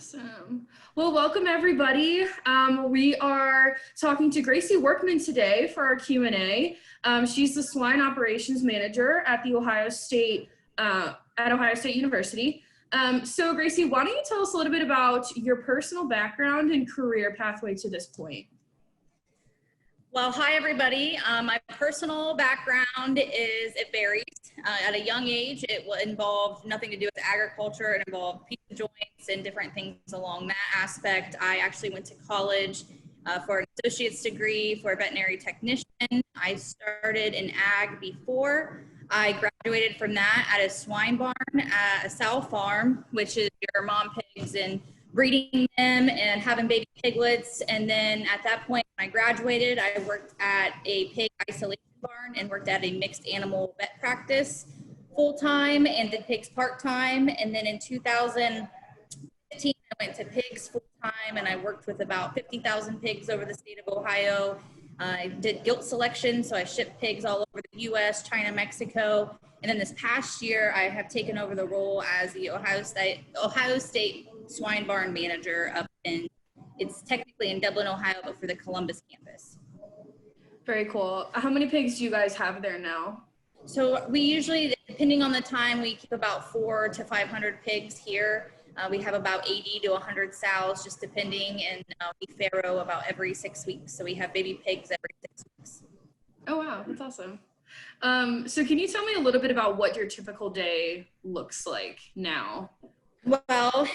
Awesome. Well, welcome everybody. We are talking to Gracee Workman today for our Q&A. She's the swine operations manager at the Ohio State University. So Gracee, why don't you tell us a little bit about your personal background and career pathway to this point? Well, hi everybody. My personal background it varies. At a young age, it involved nothing to do with agriculture. It involved pizza joints and different things along that aspect. I actually went to college for an associate's degree for a veterinary technician. I started in ag before. I graduated from that at a swine barn at a sow farm, which is your mom pigs and breeding them and having baby piglets. And then at that point, when I graduated, I worked at a pig isolation barn and worked at a mixed animal vet practice full-time and did pigs part-time. And then in 2015, I went to pigs full-time and I worked with about 50,000 pigs over the state of Ohio. I did gilt selection, so I shipped pigs all over the US, China, Mexico. And then this past year, I have taken over the role as the Ohio State swine barn manager up in, it's technically in Dublin, Ohio, but for the Columbus campus. Very cool. How many pigs do you guys have there now? So we usually, depending on the time, we keep about 400 to 500 pigs here. We have about 80 to 100 sows, just depending, and we farrow about every 6 weeks. So we have baby pigs every 6 weeks. Oh, wow. That's awesome. So can you tell me a little bit about what your typical day looks like now? Well,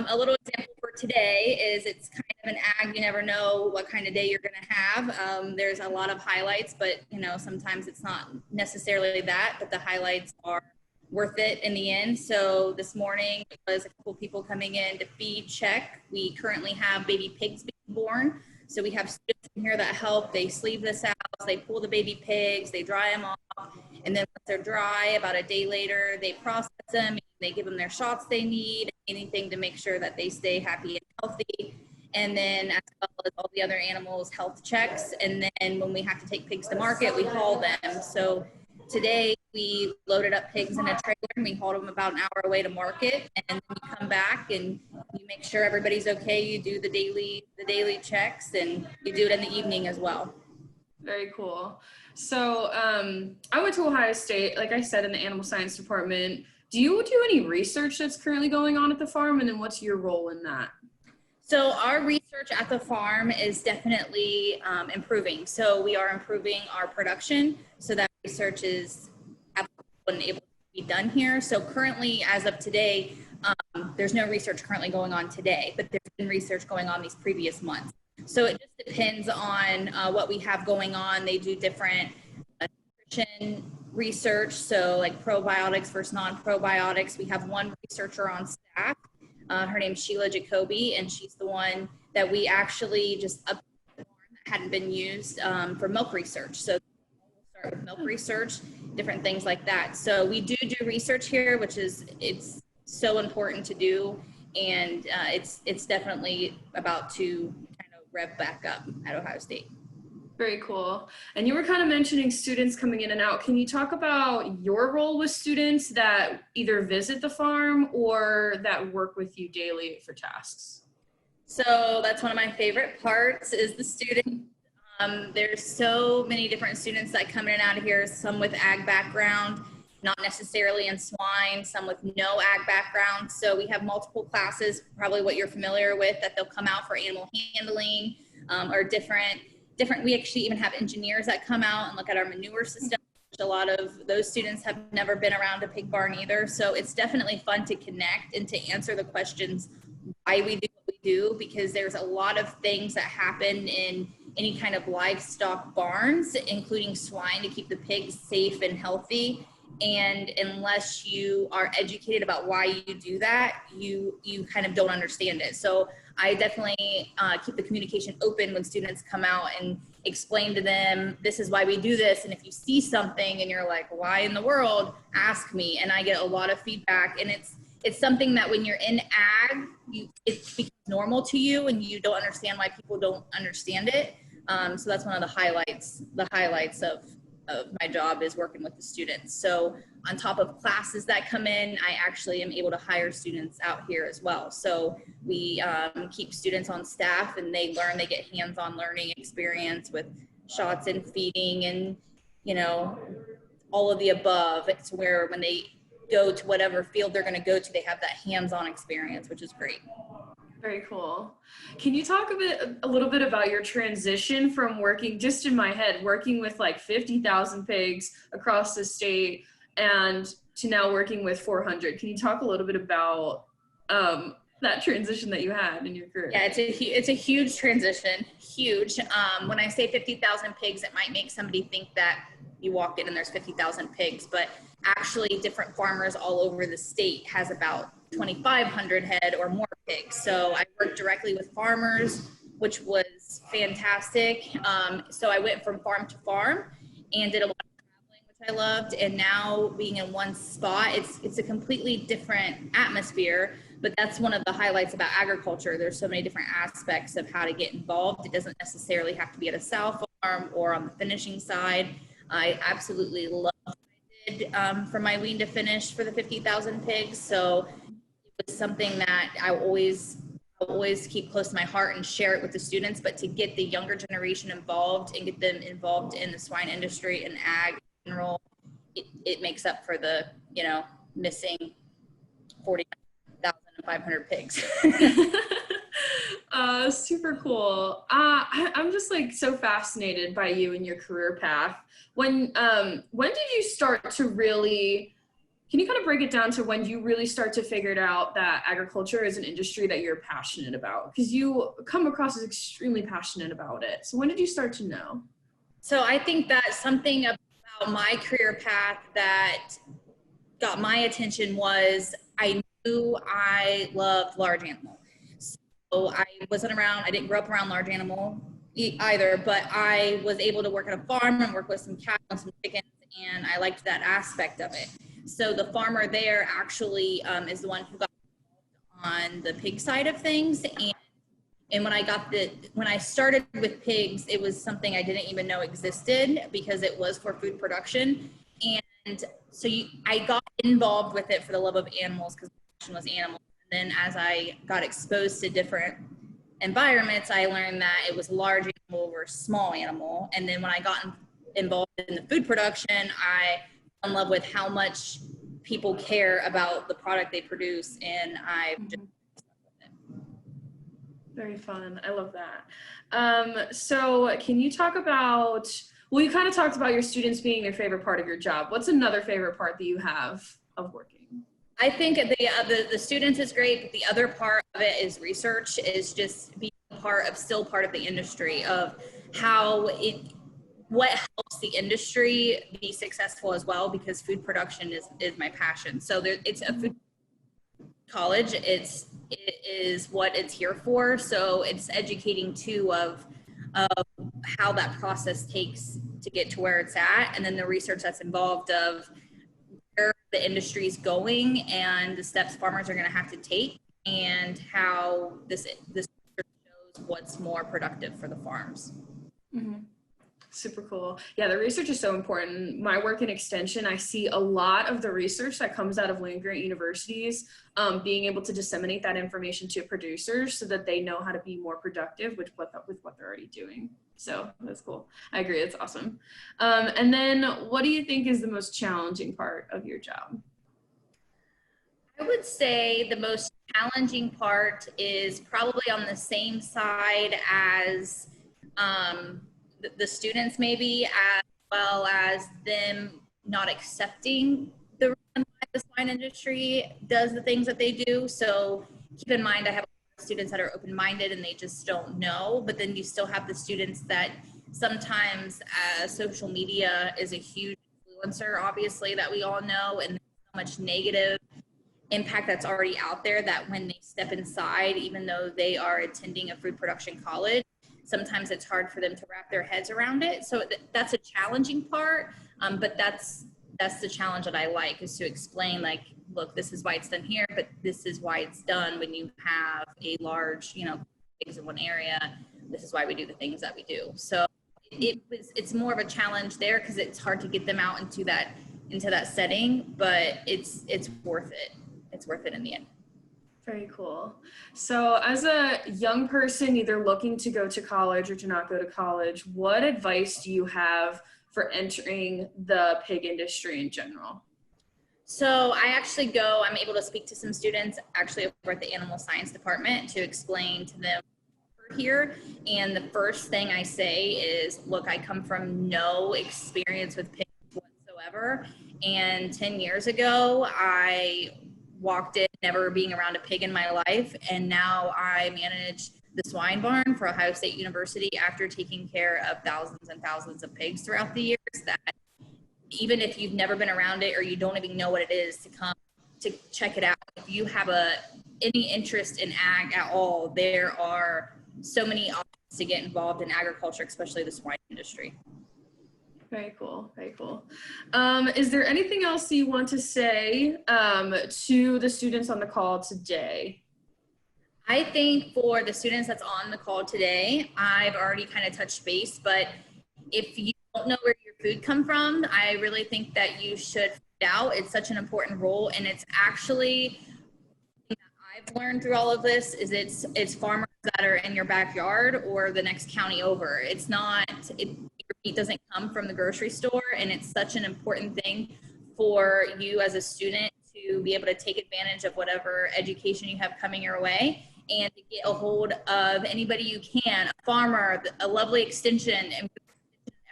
a little example for today is it's kind of an ag. You never know what kind of day you're going to have. There's a lot of highlights, but sometimes it's not necessarily that, but the highlights are worth it in the end. So this morning it was a couple people coming in to feed check. We currently have baby pigs being born. So we have students in here that help. They sleeve the sows, they pull the baby pigs, they dry them off, and then once they're dry, about a day later, they process them. They give them their shots they need, anything to make sure that they stay happy and healthy. And then as well as all the other animals, health checks. And then when we have to take pigs to market, we haul them. So today we loaded up pigs in a trailer and we hauled them about an hour away to market. And then you come back and you make sure everybody's okay. You do the daily checks, and you do it in the evening as well. Very cool. So I went to Ohio State, like I said, in the animal science department. Do you do any research that's currently going on at the farm, and then what's your role in that? So our research at the farm is definitely improving. So we are improving our production so that research is able to be done here. So currently, as of today, there's no research currently going on today, but there's been research going on these previous months. So it just depends on what we have going on. They do different nutrition research, so like probiotics versus non-probiotics. We have one researcher on staff. Her name's Sheila Jacoby, and she's the one that we actually just updated that hadn't been used for milk research. So we'll start with milk research, different things like that. So we do research here, which is, it's so important to do, and it's definitely about to kind of rev back up at Ohio State. Very cool. And you were kind of mentioning students coming in and out. Can you talk about your role with students that either visit the farm or that work with you daily for tasks? So that's one of my favorite parts is the student. There's so many different students that come in and out of here, some with ag background, not necessarily in swine, some with no ag background. So we have multiple classes, probably what you're familiar with, that they'll come out for animal handling or different. We actually even have engineers that come out and look at our manure system. A lot of those students have never been around a pig barn either. So it's definitely fun to connect and to answer the questions why we do what we do, because there's a lot of things that happen in any kind of livestock barns, including swine, to keep the pigs safe and healthy. And unless you are educated about why you do that, you kind of don't understand it. So I definitely keep the communication open when students come out and explain to them, this is why we do this. And if you see something and you're like, why in the world, ask me. And I get a lot of feedback. And it's something that when you're in ag, it becomes normal to you and you don't understand why people don't understand it. So that's one of the highlights of my job is working with the students. So on top of classes that come in, I actually am able to hire students out here as well. So we keep students on staff and they learn, they get hands-on learning experience with shots and feeding and, you know, all of the above. It's where when they go to whatever field they're going to go to, they have that hands-on experience, which is great. Very cool. Can you talk a little bit about your transition from working, just in my head, working with like 50,000 pigs across the state and to now working with 400? Can you talk a little bit about that transition that you had in your career? Yeah, it's a huge transition, huge. When I say 50,000 pigs, it might make somebody think that you walk in and there's 50,000 pigs, but actually different farmers all over the state has about 2,500 head or more pigs. So I worked directly with farmers, which was fantastic. So I went from farm to farm and did a lot of traveling, which I loved. And now being in one spot, it's a completely different atmosphere. But that's one of the highlights about agriculture. There's so many different aspects of how to get involved. It doesn't necessarily have to be at a sow farm or on the finishing side. I absolutely loved what I did from my wean to finish for the 50,000 pigs. So it was something that I always keep close to my heart and share it with the students. But to get the younger generation involved and get them involved in the swine industry and ag in general, it makes up for the, you know, missing 40,500 pigs. Super cool. I'm just like so fascinated by you and your career path. When did you start to really, can you kind of break it down to when you really start to figure out that agriculture is an industry that you're passionate about? Because you come across as extremely passionate about it. So when did you start to know? So I think that something about my career path that got my attention was I knew I loved large animal. So I didn't grow up around large animal either, but I was able to work at a farm and work with some cattle and some chickens, and I liked that aspect of it. So the farmer there actually is the one who got on the pig side of things. And when I started with pigs, it was something I didn't even know existed because it was for food production. And so I got involved with it for the love of animals because my passion was animals. And then as I got exposed to different environments, I learned that it was large animal versus small animal. And then when I got involved in the food production, I fell in love with how much people care about the product they produce. And I just stuck with it. Very fun. I love that. So can you talk about, well, you kind of talked about your students being your favorite part of your job. What's another favorite part that you have of working? I think the students is great, but the other part of it is research, is just being part of the industry of what helps the industry be successful as well, because food production is my passion. So it's a food college. It is what it's here for. So it's educating too of how that process takes to get to where it's at, and then the research that's involved of where the industry is going and the steps farmers are going to have to take, and how this shows what's more productive for the farms. Mm-hmm. Super cool. Yeah, the research is so important. My work in extension, I see a lot of the research that comes out of land-grant universities being able to disseminate that information to producers so that they know how to be more productive with what they're already doing. So that's cool. I agree. It's awesome. And then what do you think is the most challenging part of your job? I would say the most challenging part is probably on the same side as the students, maybe, as well as them not accepting the reason why the swine industry does the things that they do. So keep in mind, I have students that are open-minded and they just don't know, but then you still have the students that sometimes social media is a huge influencer, obviously, that we all know, and there's so much negative impact that's already out there that when they step inside, even though they are attending a food production college, sometimes it's hard for them to wrap their heads around it. So that's a challenging part, but that's the challenge that I like, is to explain, like, look, this is why it's done here, but this is why it's done when you have a large, pigs in one area. This is why we do the things that we do. So it's more of a challenge there because it's hard to get them out into that, into that setting, but it's worth it. It's worth it in the end. Very cool. So as a young person, either looking to go to college or to not go to college, what advice do you have for entering the pig industry in general? So I'm able to speak to some students actually over at the animal science department to explain to them here. And the first thing I say is, look, I come from no experience with pigs whatsoever. And 10 years ago, I walked in never being around a pig in my life. And now I manage the swine barn for Ohio State University after taking care of thousands and thousands of pigs throughout the years, that even if you've never been around it or you don't even know what it is, to come to check it out. If you have any interest in ag at all, there are so many options to get involved in agriculture, especially the swine industry. Very cool. Very cool. Is there anything else you want to say to the students on the call today? I think for the students that's on the call today, I've already kind of touched base, but if you don't know where your food come from, I really think that you should find out. It's such an important role, and it's actually, I've learned through all of this, is it's farmers that are in your backyard or the next county over. It's not, your meat doesn't come from the grocery store, and it's such an important thing for you as a student to be able to take advantage of whatever education you have coming your way, and to get a hold of anybody you can, a farmer, a lovely extension in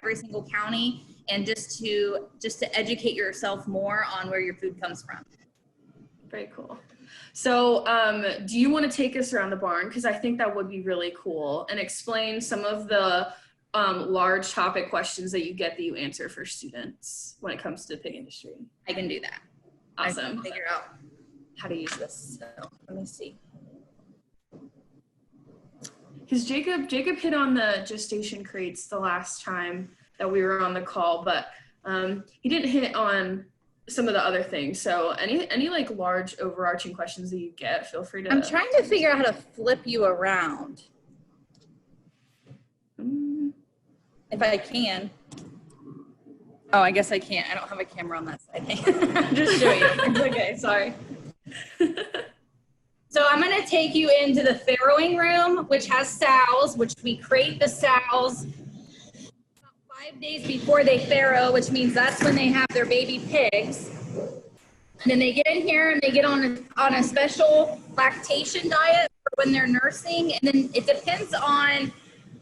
every single county, and just to educate yourself more on where your food comes from. Very cool. So do you want to take us around the barn? Because I think that would be really cool, and explain some of the large topic questions that you answer for students when it comes to the pig industry. I can do that. Awesome. I can figure out how to use this. So let me see. Because Jacob hit on the gestation crates the last time that we were on the call, but he didn't hit on some of the other things. So any like large overarching questions that you get, feel free to. I'm trying to figure out how to flip you around. If I can. Oh, I guess I can't. I don't have a camera on that side. I'm just showing you. It's okay, sorry. So I'm going to take you into the farrowing room, which has sows, which we crate the sows about 5 days before they farrow, which means that's when they have their baby pigs. And then they get in here and they get on a special lactation diet for when they're nursing. And then it depends on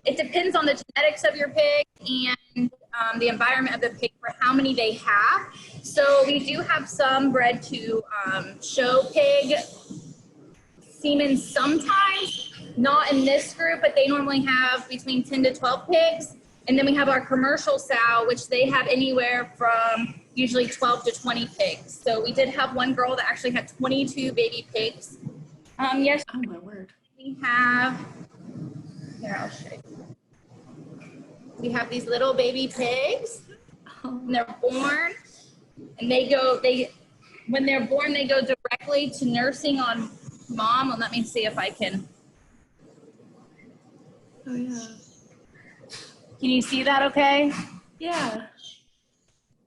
the genetics of your pig and the environment of the pig for how many they have. So we do have some bred to show pig semen sometimes, not in this group, but they normally have between 10 to 12 pigs. And then we have our commercial sow, which they have anywhere from usually 12 to 20 pigs. So we did have one girl that actually had 22 baby pigs. Yes. Oh my word. We have, here, I'll show you. We have these little baby pigs, and they're born, and when they're born, they go directly to nursing on mom. And let me see if I can. Oh yeah. Can you see that okay? Yeah.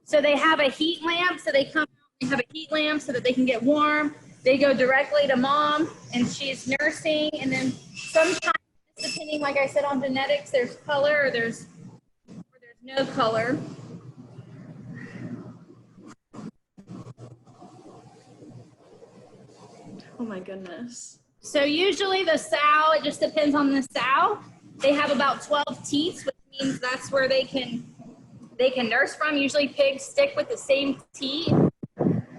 So they have a heat lamp, so they come out and have a heat lamp so that they can get warm. They go directly to mom, and she's nursing, and then sometimes, depending, like I said, on genetics, there's color or there's no color. Oh my goodness. So usually the sow, it just depends on the sow. They have about 12 teats, which means that's where they can nurse from. Usually pigs stick with the same teat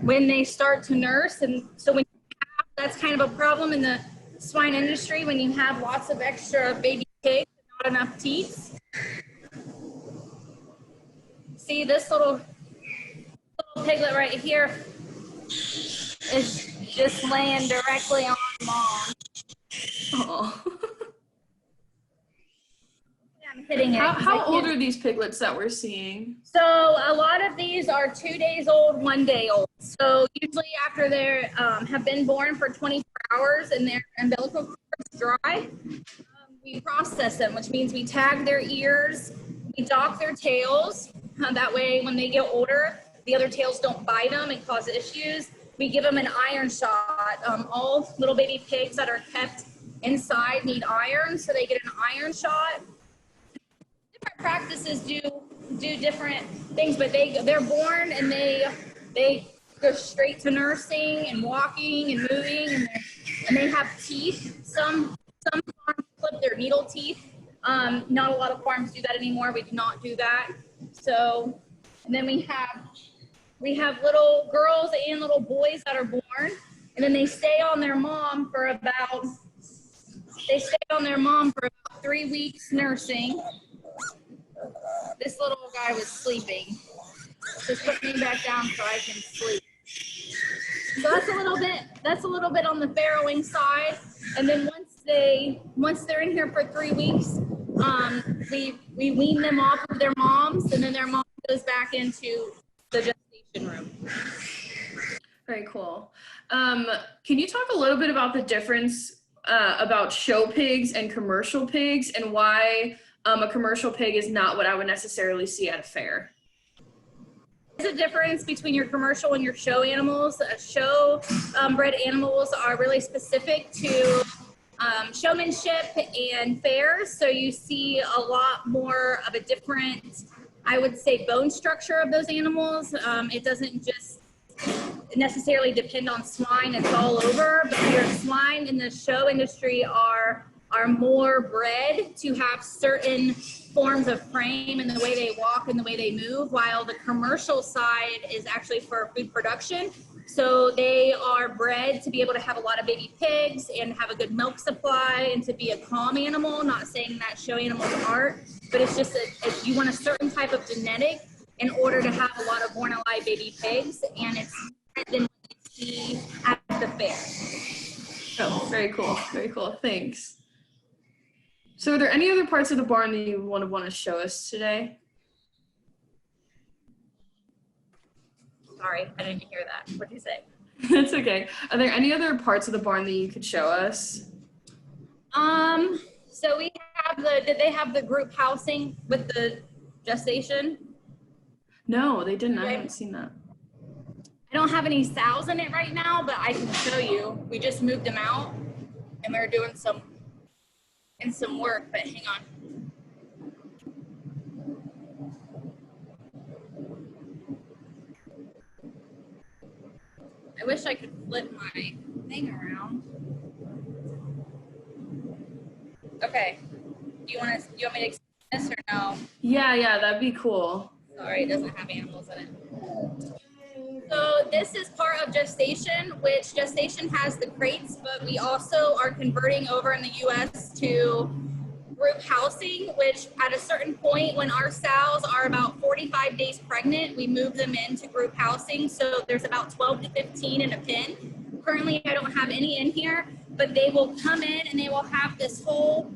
when they start to nurse. And so when you have, that's kind of a problem in the swine industry, when you have lots of extra baby pigs and not enough teats. See this little piglet right here is just laying directly on mom. Oh. I'm hitting it. How old are these piglets that we're seeing? So a lot of these are 2 days old, 1 day old. So usually after they have been born for 24 hours and their umbilical cord is dry, we process them, which means we tag their ears, we dock their tails. That way when they get older, the other tails don't bite them and cause issues, we give them an iron shot. All little baby pigs that are kept inside need iron, so they get an iron shot. Different practices do different things, but they're born and they go straight to nursing and walking and moving, and they have teeth. Some farms clip their needle teeth. Not a lot of farms do that anymore. We do not do that. So, and then we have little girls and little boys that are born, and then they stay on their mom for about 3 weeks nursing. This little guy was sleeping. Just put me back down so I can sleep. So that's a little bit on the farrowing side. And then once they're in here for 3 weeks, we wean them off of their moms, and then their mom goes back into the gestation room. Very cool. Can you talk a little bit about the difference about show pigs and commercial pigs, and why a commercial pig is not what I would necessarily see at a fair? There's a difference between your commercial and your show animals. Show bred animals are really specific to showmanship and fairs. So you see a lot more of a different, I would say, bone structure of those animals. It doesn't just necessarily depend on swine, it's all over, but your swine in the show industry are more bred to have certain forms of frame and the way they walk and the way they move, while the commercial side is actually for food production. So they are bred to be able to have a lot of baby pigs and have a good milk supply and to be a calm animal. Not saying that show animals aren't, but it's just if you want a certain type of genetic in order to have a lot of born alive baby pigs, and it's different than what you see at the fair. Oh, very cool. Very cool. Thanks. So are there any other parts of the barn that you want to show us today? Sorry, I didn't hear that. What did you say? That's okay. Are there any other parts of the barn that you could show us? So we have did they have the group housing with the gestation? No, they didn't. Okay. I haven't seen that. I don't have any sows in it right now, but I can show you. We just moved them out and they're doing some work, but hang on. I wish I could flip my thing around. Okay. Do you want me to explain this or no? Yeah, that'd be cool. Sorry, it doesn't have animals in it. So this is part of gestation, which gestation has the crates, but we also are converting over in the US to group housing, which at a certain point when our sows are about 45 days pregnant, we move them into group housing. So there's about 12 to 15 in a pen. Currently, I don't have any in here, but they will come in and they will have this whole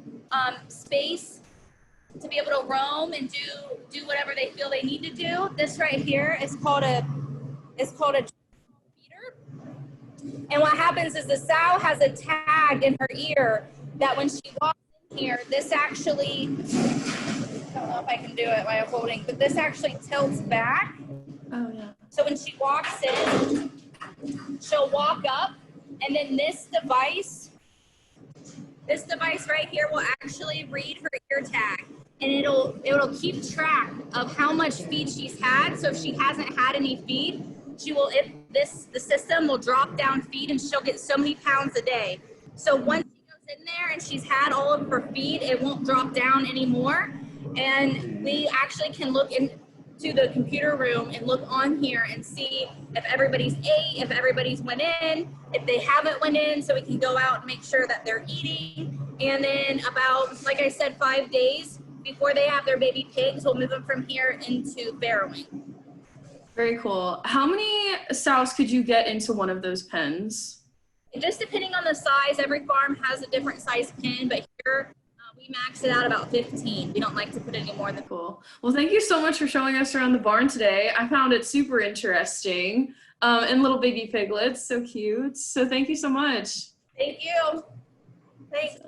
space to be able to roam and do whatever they feel they need to do. This right here is called a feeder. And what happens is the sow has a tag in her ear that when she walks in here, this actually, I don't know if I can do it while I'm holding, but this actually tilts back. Oh, yeah. So when she walks in, she'll walk up, and then this device right here will actually read her ear tag, and it'll keep track of how much feed she's had. So if she hasn't had any feed, the system will drop down feed, and she'll get so many pounds a day. So once she goes in there and she's had all of her feed, it won't drop down anymore. And we actually can look into the computer room and look on here and see if everybody's ate, if everybody's went in, if they haven't went in, so we can go out and make sure that they're eating. And then about, like I said, 5 days before they have their baby pigs, we'll move them from here into farrowing. Very cool. How many sows could you get into one of those pens? Just depending on the size, every farm has a different size pen, but here we max it out about 15. We don't like to put any more than. Cool. Well, thank you so much for showing us around the barn today. I found it super interesting. And little baby piglets, so cute. So thank you so much. Thank you. Thanks.